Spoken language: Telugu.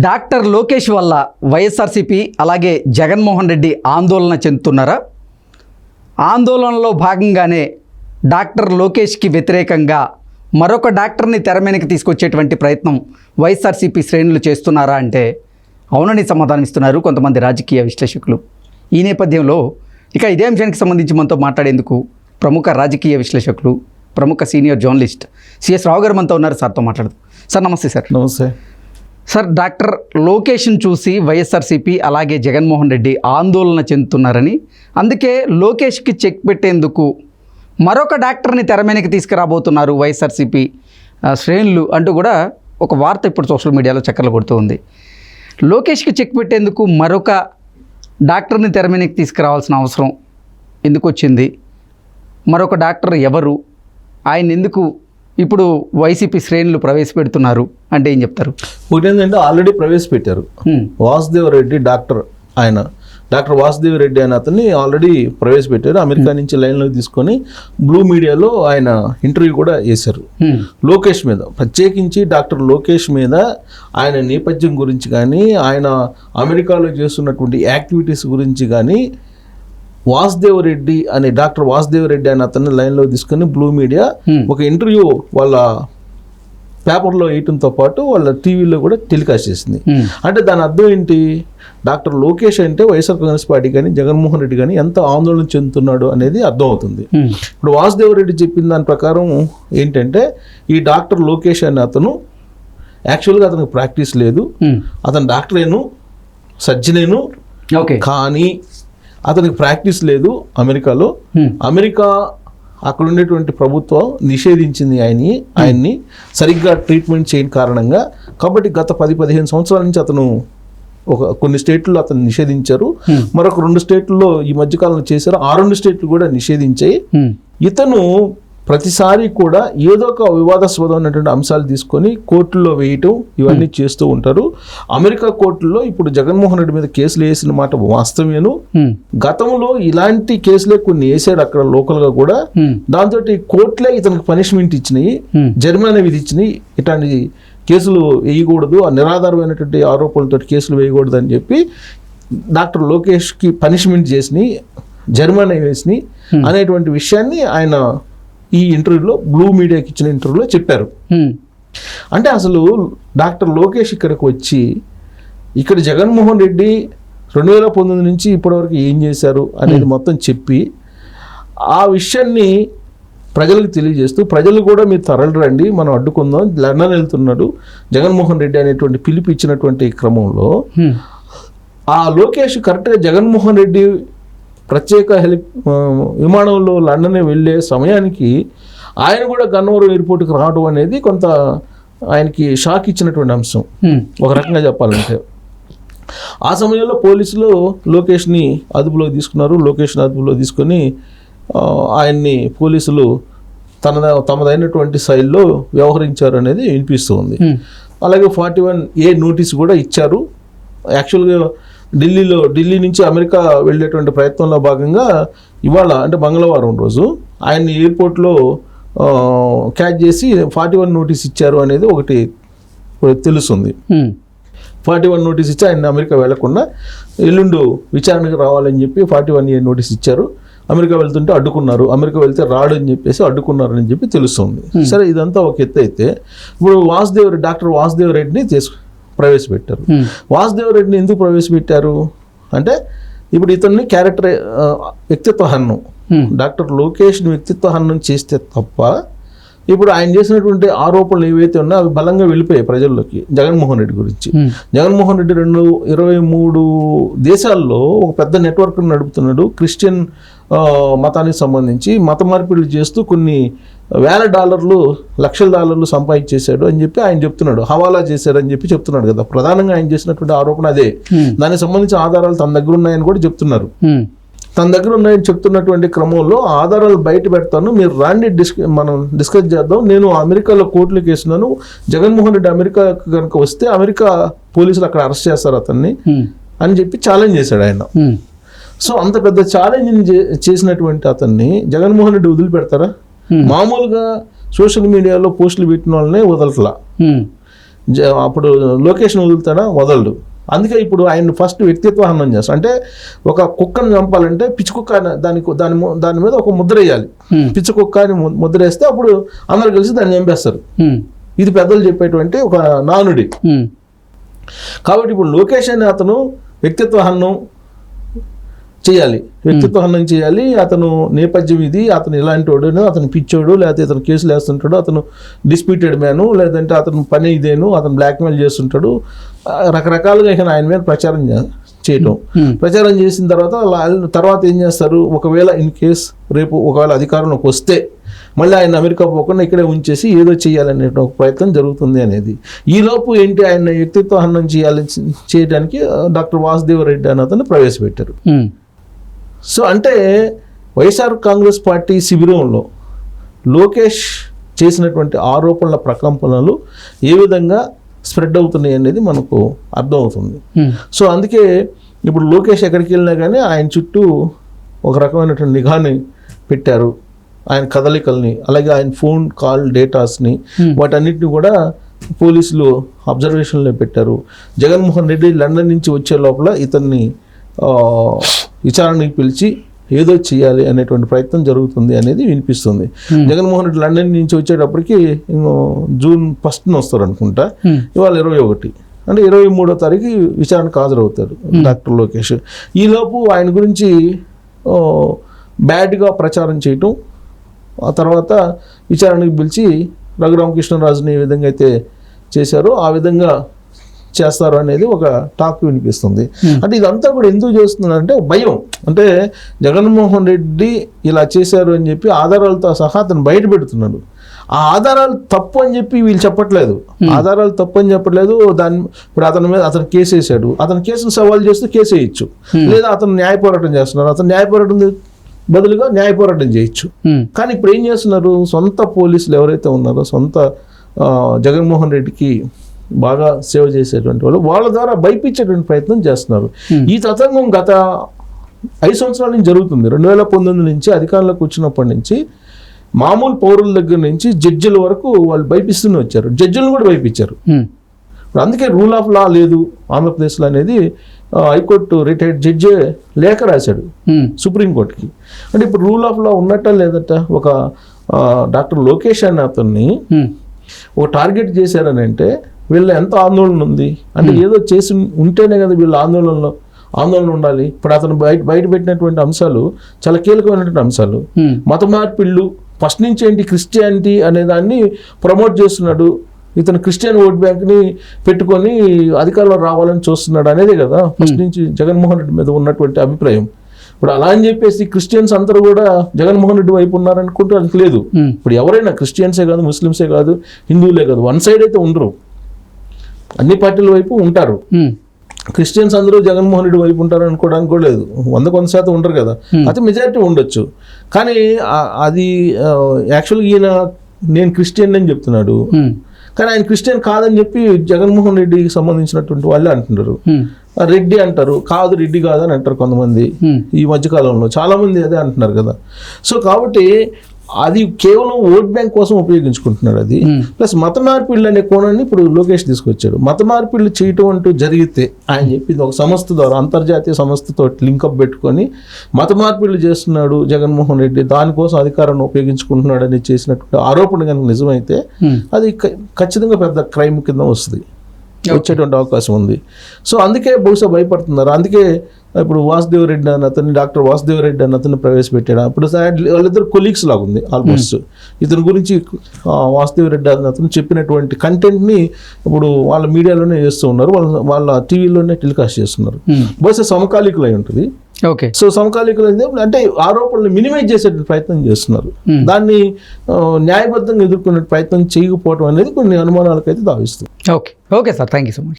డాక్టర్ లోకేష్ వల్ల వైఎస్ఆర్సీపీ అలాగే జగన్మోహన్ రెడ్డి ఆందోళన చెందుతున్నారా? ఆందోళనలో భాగంగానే డాక్టర్ లోకేష్కి వ్యతిరేకంగా మరొక డాక్టర్ని తెరమీదకి తీసుకొచ్చేటువంటి ప్రయత్నం వైఎస్ఆర్సీపీ శ్రేణులు చేస్తున్నారా అంటే అవునని సమాధానం ఇస్తున్నారు కొంతమంది రాజకీయ విశ్లేషకులు. ఈ నేపథ్యంలో ఇక ఇదే అంశానికి సంబంధించి మనతో మాట్లాడేందుకు ప్రముఖ రాజకీయ విశ్లేషకులు, ప్రముఖ సీనియర్ జర్నలిస్ట్ సిఎస్ రావు గారు మనతో ఉన్నారు. సార్తో మాట్లాడదు. సార్ నమస్తే. సార్ నమస్తే. సార్, డాక్టర్ లోకేష్ను చూసి వైఎస్ఆర్సీపీ అలాగే జగన్మోహన్ రెడ్డి ఆందోళన చెందుతున్నారని, అందుకే లోకేష్కి చెక్ పెట్టేందుకు మరొక డాక్టర్ని తెరమీదకి తీసుకురాబోతున్నారు వైఎస్ఆర్సీపీ శ్రేణులు అంటూ కూడా ఒక వార్త ఇప్పుడు సోషల్ మీడియాలో చక్కర్లు కొడుతూ ఉంది. లోకేష్కి చెక్ పెట్టేందుకు మరొక డాక్టర్ని తెరమీదకి తీసుకురావాల్సిన అవసరం ఎందుకు వచ్చింది? మరొక డాక్టర్ ఎవరు? ఆయన ఎందుకు ఇప్పుడు వైసీపీ శ్రేణులు ప్రవేశపెడుతున్నారు అంటే ఏం చెప్తారు? ఒకటి ఏంటంటే ఆల్రెడీ ప్రవేశపెట్టారు. వాసుదేవ్ రెడ్డి డాక్టర్ వాసుదేవ్ రెడ్డి అనే అతన్ని ఆల్రెడీ ప్రవేశపెట్టారు. అమెరికా నుంచి లైన్లోకి తీసుకొని బ్లూ మీడియాలో ఆయన ఇంటర్వ్యూ కూడా చేశారు. లోకేష్ మీద ప్రత్యేకించి డాక్టర్ లోకేష్ మీద ఆయన నేపథ్యం గురించి కానీ, ఆయన అమెరికాలో చేస్తున్నటువంటి యాక్టివిటీస్ గురించి కానీ డాక్టర్ వాసుదేవ్ రెడ్డి అనే అతన్ని లైన్లో తీసుకొని బ్లూ మీడియా ఒక ఇంటర్వ్యూ వాళ్ళ పేపర్లో వేయటంతో పాటు వాళ్ళ టీవీలో కూడా టెలికాస్ట్ చేసింది. అంటే దాని అర్థం ఏంటి? డాక్టర్ లోకేష్ అంటే వైఎస్ఆర్ కాంగ్రెస్ పార్టీ కానీ జగన్మోహన్ రెడ్డి కానీ ఎంత ఆందోళన చెందుతున్నాడు అనేది అర్థం అవుతుంది. ఇప్పుడు వాసుదేవ్ రెడ్డి చెప్పిన దాని ప్రకారం ఏంటంటే, ఈ డాక్టర్ లోకేష్ అనే అతను యాక్చువల్గా అతనికి ప్రాక్టీస్ లేదు, అతను డాక్టరేను, సర్జనేను, కానీ అతనికి ప్రాక్టీస్ లేదు అమెరికాలో. అమెరికా అక్కడ ఉండేటువంటి ప్రభుత్వం నిషేధించింది ఆయన్ని సరిగ్గా ట్రీట్మెంట్ చేయని కారణంగా. కాబట్టి గత 10-15 సంవత్సరాల నుంచి అతను కొన్ని స్టేట్లలో అతను నిషేధించారు, మరొక 2 స్టేట్లలో ఈ మధ్యకాలంలో చేశారు. ఆ 2 స్టేట్లు కూడా నిషేధించాయి. ఇతను ప్రతిసారి కూడా ఏదో ఒక వివాదాస్పదమైనటువంటి అంశాలు తీసుకొని కోర్టుల్లో వేయటం ఇవన్నీ చేస్తూ ఉంటారు. అమెరికా కోర్టుల్లో ఇప్పుడు జగన్మోహన్ రెడ్డి మీద కేసులు వేసిన మాట వాస్తవేను. గతంలో ఇలాంటి కేసులే కొన్ని వేసాడు అక్కడ లోకల్గా కూడా. దాంతో కోర్టులే ఇతనికి పనిష్మెంట్ ఇచ్చినాయి, జరిమానా విధించినాయి. ఇట్లాంటి కేసులు వేయకూడదు, నిరాధారమైనటువంటి ఆరోపణలతో కేసులు వేయకూడదు అని చెప్పి డాక్టర్ లోకేష్కి పనిష్మెంట్ చేసినాయి, జరిమానా వేసినాయి అనేటువంటి విషయాన్ని ఆయన ఈ ఇంటర్వ్యూలో బ్లూ మీడియాకి ఇచ్చిన ఇంటర్వ్యూలో చెప్పారు. అంటే అసలు డాక్టర్ లోకేష్ ఇక్కడికి వచ్చి ఇక్కడ జగన్మోహన్ రెడ్డి 2019 నుంచి ఇప్పటివరకు ఏం చేశారు అనేది మొత్తం చెప్పి ఆ విషయాన్ని ప్రజలకు తెలియజేస్తూ, ప్రజలు కూడా మీరు తరలిరండి, మనం అడ్డుకుందాం, లండన్ వెళ్తున్నాడు జగన్మోహన్ రెడ్డి అనేటువంటి పిలుపు ఇచ్చినటువంటి క్రమంలో ఆ లోకేష్ కరెక్ట్గా జగన్మోహన్ రెడ్డి ప్రత్యేక విమానంలో లండన్ వెళ్ళే సమయానికి ఆయన కూడా గన్నవరం ఎయిర్పోర్ట్కి రావడం అనేది కొంత ఆయనకి షాక్ ఇచ్చినటువంటి అంశం ఒక రకంగా చెప్పాలంటే. ఆ సమయంలో పోలీసులు లోకేష్ని అదుపులో తీసుకున్నారు. లోకేష్ని అదుపులో తీసుకొని ఆయన్ని పోలీసులు తమదైనటువంటి శైలిలో వ్యవహరించారు అనేది వినిపిస్తూ ఉంది. అలాగే 41A నోటీస్ కూడా ఇచ్చారు. యాక్చువల్గా ఢిల్లీ నుంచి అమెరికా వెళ్ళేటువంటి ప్రయత్నంలో భాగంగా ఇవాళ అంటే మంగళవారం రోజు ఆయన్ని ఎయిర్పోర్ట్లో క్యాచ్ చేసి 41 నోటీస్ ఇచ్చారు అనేది ఒకటి తెలుస్తుంది. 41 నోటీస్ ఇచ్చి ఆయన అమెరికా వెళ్లకుండా ఎల్లుండు విచారణకు రావాలని చెప్పి 41A నోటీస్ ఇచ్చారు. అమెరికా వెళ్తుంటే అడ్డుకున్నారు, అమెరికా వెళ్తే రాడు అని చెప్పేసి అడ్డుకున్నారని చెప్పి తెలుస్తుంది. సరే, ఇదంతా ఒక ఎత్తు అయితే ఇప్పుడు డాక్టర్ వాసుదేవ్ రెడ్డిని ప్రవేశపెట్టారు. వాసుదేవ్ రెడ్డిని ఎందుకు ప్రవేశపెట్టారు అంటే, ఇప్పుడు ఇతన్ని వ్యక్తిత్వ హననం, డాక్టర్ లోకేష్ని వ్యక్తిత్వ హననం చేస్తే తప్ప ఇప్పుడు ఆయన చేసినటువంటి ఆరోపణలు ఏవైతే ఉన్నాయో అవి బలంగా వెళ్ళిపోయాయి ప్రజల్లోకి. జగన్మోహన్ రెడ్డి గురించి జగన్మోహన్ రెడ్డి 23 దేశాల్లో ఒక పెద్ద నెట్వర్క్ నడుపుతున్నాడు. క్రిస్టియన్ మతానికి సంబంధించి మత మార్పిడులు చేస్తూ కొన్ని $1,000 $1,00,000 సంపాదించేశాడు అని చెప్పి ఆయన చెప్తున్నాడు. హవాలా చేశారని చెప్పి చెప్తున్నాడు కదా. ప్రధానంగా ఆయన చేసినటువంటి ఆరోపణ అదే. దానికి సంబంధించిన ఆధారాలు తన దగ్గర ఉన్నాయని కూడా చెప్తున్నారు. తన దగ్గర ఉన్నాయని చెప్తున్నటువంటి క్రమంలో ఆధారాలు బయట పెడతాను, మీరు రాండి, మనం డిస్కస్ చేద్దాం. నేను అమెరికాలో కోర్టులకు వేసినాను, జగన్మోహన్ రెడ్డి అమెరికా కనుక వస్తే అమెరికా పోలీసులు అక్కడ అరెస్ట్ చేస్తారు అతన్ని అని చెప్పి ఛాలెంజ్ చేశాడు ఆయన. సో అంత పెద్ద ఛాలెంజ్ చేసినటువంటి అతన్ని జగన్మోహన్ రెడ్డి వదిలిపెడతారా? మామూలుగా సోషల్ మీడియాలో పోస్టులు పెట్టిన వాళ్ళనే వదలట్లా. అప్పుడు లొకేషన్ వదులుతాడా, వదలడు. అందుకే ఇప్పుడు ఆయన ఫస్ట్ వ్యక్తిత్వ హననం చేస్తాడు. అంటే ఒక కుక్కను చంపాలంటే పిచ్చి కుక్క దాని మీద ఒక ముద్ర వేయాలి. పిచ్చి కుక్క అని ముద్ర వేస్తే అప్పుడు అందరు కలిసి దాన్ని చంపేస్తారు. ఇది పెద్దలు చెప్పేటువంటి ఒక నానుడి. కాబట్టి ఇప్పుడు లోకేష్ అనే అతను వ్యక్తిత్వ హననం చేయాలి, అతను నేపథ్యం ఇది, అతను ఇలాంటి వాడు, అతను పిచ్చోడు, లేకపోతే ఇతను కేసులు వేస్తుంటాడు, అతను డిస్ప్యూటెడ్ మ్యాను, లేదంటే అతను పని ఇదేను, అతను బ్లాక్మెయిల్ చేస్తుంటాడు, రకరకాలుగా ఇక ఆయన మీద ప్రచారం చేయటం. ప్రచారం చేసిన తర్వాత ఏం చేస్తారు, ఒకవేళ ఇన్ కేస్ రేపు ఒకవేళ అధికారంలోకి వస్తే మళ్ళీ ఆయన అమెరికా పోకుండా ఇక్కడే ఉంచేసి ఏదో చేయాలనే ఒక ప్రయత్నం జరుగుతుంది అనేది. ఈలోపు ఏంటి, ఆయన వ్యక్తిత్వ హననం చేయడానికి డాక్టర్ వాసుదేవ రెడ్డి అని అతను ప్రవేశపెట్టారు. సో అంటే వైఎస్ఆర్ కాంగ్రెస్ పార్టీ శిబిరంలో లోకేష్ చేసినటువంటి ఆరోపణల ప్రకంపనలు ఏ విధంగా స్ప్రెడ్ అవుతున్నాయి అనేది మనకు అర్థమవుతుంది. సో అందుకే ఇప్పుడు లోకేష్ ఎక్కడికి వెళ్ళినా కానీ ఆయన చుట్టూ ఒక రకమైనటువంటి నిఘాని పెట్టారు, ఆయన కదలికల్ని, అలాగే ఆయన ఫోన్ కాల్ డేటాస్ని, వాటన్నిటిని కూడా పోలీసులు అబ్జర్వేషన్లో పెట్టారు. జగన్మోహన్ రెడ్డి లండన్ నుంచి వచ్చే లోపల ఇతన్ని విచారణకి పిలిచి ఏదో చేయాలి అనేటువంటి ప్రయత్నం జరుగుతుంది అనేది వినిపిస్తుంది. జగన్మోహన్ రెడ్డి లండన్ నుంచి వచ్చేటప్పటికి జూన్ 1న వస్తారు అనుకుంటా, ఇవాళ 21, అంటే 23వ తారీఖు విచారణకు హాజరవుతారు డాక్టర్ లోకేష్. ఈలోపు ఆయన గురించి బ్యాడ్గా ప్రచారం చేయటం, ఆ తర్వాత విచారణకు పిలిచి రఘురామకృష్ణరాజుని ఏ విధంగా అయితే చేశారో ఆ విధంగా చేస్తారు అనేది ఒక టాక్ వినిపిస్తుంది. అంటే ఇదంతా కూడా ఎందుకు చేస్తున్నారంటే భయం. అంటే జగన్మోహన్ రెడ్డి ఇలా చేశారు అని చెప్పి ఆధారాలతో సహా అతను బయట పెడుతున్నాడు. ఆ ఆధారాలు తప్పు అని చెప్పి వీళ్ళు చెప్పట్లేదు, ఆధారాలు తప్పు అని చెప్పట్లేదు. ఇప్పుడు అతను కేసు వేసాడు, అతను కేసును సవాల్ చేస్తూ కేసు వేయచ్చు, లేదా అతను న్యాయ పోరాటం చేస్తున్నారు, అతను న్యాయ పోరాటం బదులుగా న్యాయ పోరాటం చేయొచ్చు. కానీ ఇప్పుడు ఏం చేస్తున్నారు, సొంత పోలీసులు ఎవరైతే ఉన్నారో, సొంత జగన్మోహన్ రెడ్డికి బాగా సేవ చేసేటువంటి వాళ్ళ ద్వారా భయపించేటువంటి ప్రయత్నం చేస్తున్నారు. ఈ తతంగం గత 5 సంవత్సరాల నుంచి జరుగుతుంది. 2019 నుంచి అధికారంలోకి వచ్చినప్పటి నుంచి మామూలు పౌరుల దగ్గర నుంచి జడ్జిల వరకు వాళ్ళు భయపిస్తూనే వచ్చారు, జడ్జిలను కూడా భయపించారు. అందుకే రూల్ ఆఫ్ లా లేదు ఆంధ్రప్రదేశ్లో అనేది హైకోర్టు రిటైర్డ్ జడ్జి లేఖ రాశాడు సుప్రీంకోర్టుకి. అంటే ఇప్పుడు రూల్ ఆఫ్ లా ఉన్నట్ట లేదట. ఒక డాక్టర్ లోకేష్ అనే అతన్ని ఒక టార్గెట్ చేశారని అంటే వీళ్ళ ఎంత ఆందోళన ఉంది అంటే, ఏదో చేసి ఉంటేనే కదా వీళ్ళ ఆందోళన ఉండాలి. ఇప్పుడు అతను బయట పెట్టినటువంటి అంశాలు చాలా కీలకమైనటువంటి అంశాలు. మత మార్పిళ్ళు ఫస్ట్ నుంచి ఏంటి, క్రిస్టియానిటీ అనే దాన్ని ప్రమోట్ చేస్తున్నాడు, ఇతను క్రిస్టియన్ ఓట్ బ్యాంక్ని పెట్టుకొని అధికారంలో రావాలని చూస్తున్నాడు అనేదే కదా ఫస్ట్ నుంచి జగన్మోహన్ రెడ్డి మీద ఉన్నటువంటి అభిప్రాయం. ఇప్పుడు అలా అని చెప్పేసి క్రిస్టియన్స్ అందరూ కూడా జగన్మోహన్ రెడ్డి వైపు ఉన్నారనుకుంటే అది లేదు. ఇప్పుడు ఎవరైనా క్రిస్టియన్సే కాదు, ముస్లిమ్సే కాదు, హిందువులే కాదు, వన్ సైడ్ అయితే ఉండరు, అన్ని పార్టీల వైపు ఉంటారు. క్రిస్టియన్స్ అందరూ జగన్మోహన్ రెడ్డి వైపు ఉంటారు అనుకోవడానికి కూడా లేదు, 100% ఉండరు కదా, అయితే మెజారిటీ ఉండొచ్చు. కానీ అది యాక్చువల్గా నేను క్రిస్టియన్ అని చెప్తున్నాడు, కానీ ఆయన క్రిస్టియన్ కాదని చెప్పి జగన్మోహన్ రెడ్డికి సంబంధించినటువంటి వాళ్ళే అంటున్నారు. రెడ్డి అంటారు, కాదు రెడ్డి కాదని అంటారు కొంతమంది. ఈ మధ్యకాలంలో చాలా మంది అదే అంటున్నారు కదా. సో కాబట్టి అది కేవలం ఓట్ బ్యాంక్ కోసం ఉపయోగించుకుంటున్నారు. అది ప్లస్ మత మార్పిళ్ళు అనే కోణాన్ని ఇప్పుడు లోకేష్ తీసుకొచ్చాడు. మత మార్పిళ్ళు చేయటం అంటూ జరిగితే ఆయన చెప్పింది ఒక సంస్థ ద్వారా, అంతర్జాతీయ సంస్థతో లింకప్ పెట్టుకొని మత మార్పిళ్ళు చేస్తున్నాడు జగన్మోహన్ రెడ్డి, దానికోసం అధికారాన్ని ఉపయోగించుకుంటున్నాడు అని చేసినటువంటి ఆరోపణ కనుక నిజమైతే అది ఖచ్చితంగా పెద్ద క్రైమ్ కింద వచ్చేటువంటి అవకాశం ఉంది. సో అందుకే బహుశా భయపడుతున్నారు. అందుకే ఇప్పుడు వాసుదేవరెడ్డి అని అతన్ని, డాక్టర్ వాసుదేవరెడ్డి అని అతన్ని ప్రవేశపెట్టాడు. అప్పుడు వాళ్ళిద్దరు కొలీగ్స్ లాగా ఉంది ఆల్మోస్ట్. ఇతని గురించి వాసుదేవరెడ్డి అని అతను చెప్పినటువంటి కంటెంట్ని ఇప్పుడు వాళ్ళ మీడియాలోనే చేస్తూ ఉన్నారు, వాళ్ళ టీవీలోనే టెలికాస్ట్ చేస్తున్నారు. బహుశా సమకాలీకులు అయి ఉంటుంది. ఓకే. సో సమకాలీకులు అంటే ఆరోపణలు మినిమైజ్ చేసే ప్రయత్నం చేస్తున్నారు, దాన్ని న్యాయబద్ధంగా ఎదుర్కొనే ప్రయత్నం చేయకపోవడం అనేది కొన్ని అనుమానాలకైతే దావిస్తుంది. Okay sir, thank you so much.